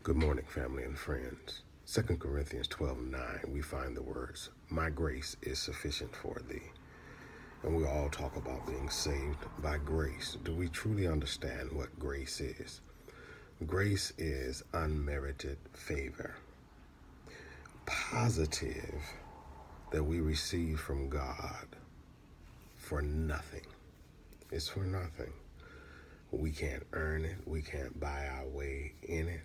Good morning, family and friends. 2 Corinthians 12:9, we find the words, "My grace is sufficient for thee." And we all talk about being saved by grace. Do we truly understand what grace is? Grace is unmerited favor, positive that we receive from God for nothing. It's for nothing. We can't earn it. We can't buy our way in it.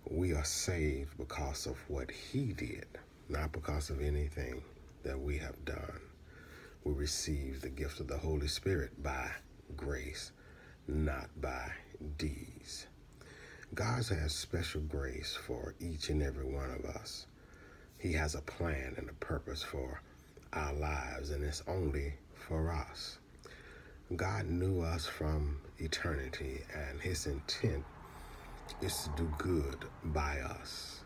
We are saved because of what He did, not because of anything that we have done. We receive the gift of the Holy Spirit by grace, not by deeds. God has special grace for each and every one of us. He has a plan and a purpose for our lives, and it's only for us. God knew us from eternity, and His intent is to do good by us.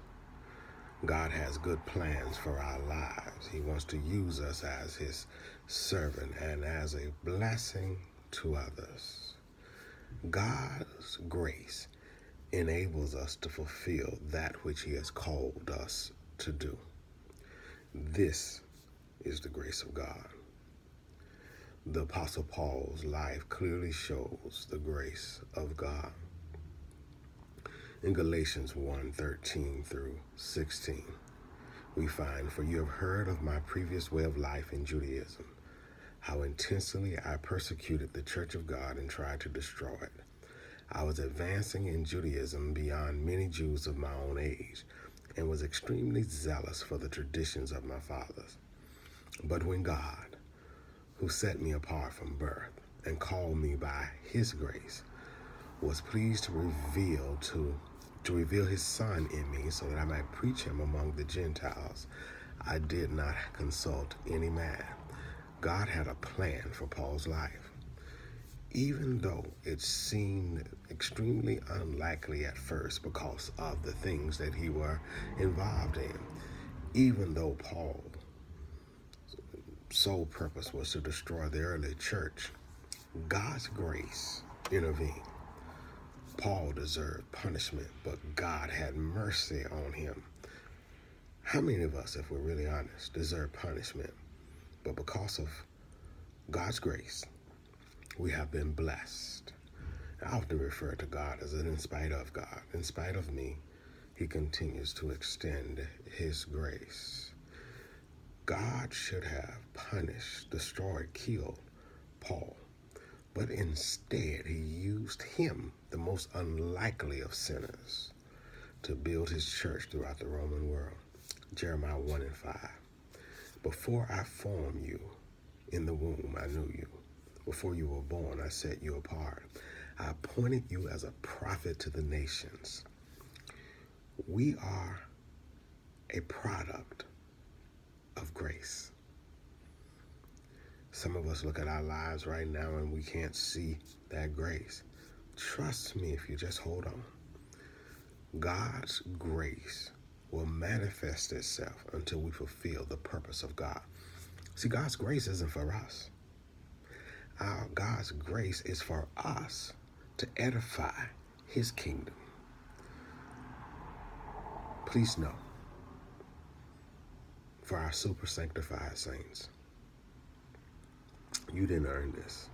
God has good plans for our lives. He wants to use us as His servant and as a blessing to others. God's grace enables us to fulfill that which He has called us to do. This is the grace of God. The Apostle Paul's life clearly shows the grace of God. In Galatians 1:13 through 16, we find, "For you have heard of my previous way of life in Judaism, how intensely I persecuted the church of God and tried to destroy it. I was advancing in Judaism beyond many Jews of my own age and was extremely zealous for the traditions of my fathers. But when God, who set me apart from birth and called me by His grace, was pleased to reveal His Son in me so that I might preach Him among the Gentiles, I did not consult any man." God had a plan for Paul's life. Even though it seemed extremely unlikely at first because of the things that he were involved in, even though Paul's sole purpose was to destroy the early church, God's grace intervened. Paul deserved punishment, but God had mercy on him. How many of us, if we're really honest, deserve punishment? But because of God's grace, we have been blessed. I often refer to God as an in spite of God. In spite of me, He continues to extend His grace. God should have punished, destroyed, killed Paul. But instead, He used him, the most unlikely of sinners, to build His church throughout the Roman world. Jeremiah 1:5. "Before I formed you in the womb, I knew you. Before you were born, I set you apart. I appointed you as a prophet to the nations." We are a product of grace. Some of us look at our lives right now and we can't see that grace. Trust me if you just hold on. God's grace will manifest itself until we fulfill the purpose of God. See, God's grace isn't for us. God's grace is for us to edify His kingdom. Please know, for our super sanctified saints, you didn't earn this.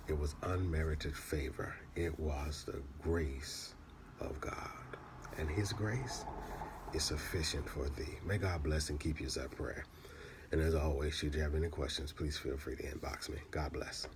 It was unmerited favor. It was the grace of God. And His grace is sufficient for thee. May God bless and keep you as I pray. And as always, should you have any questions, please feel free to inbox me. God bless.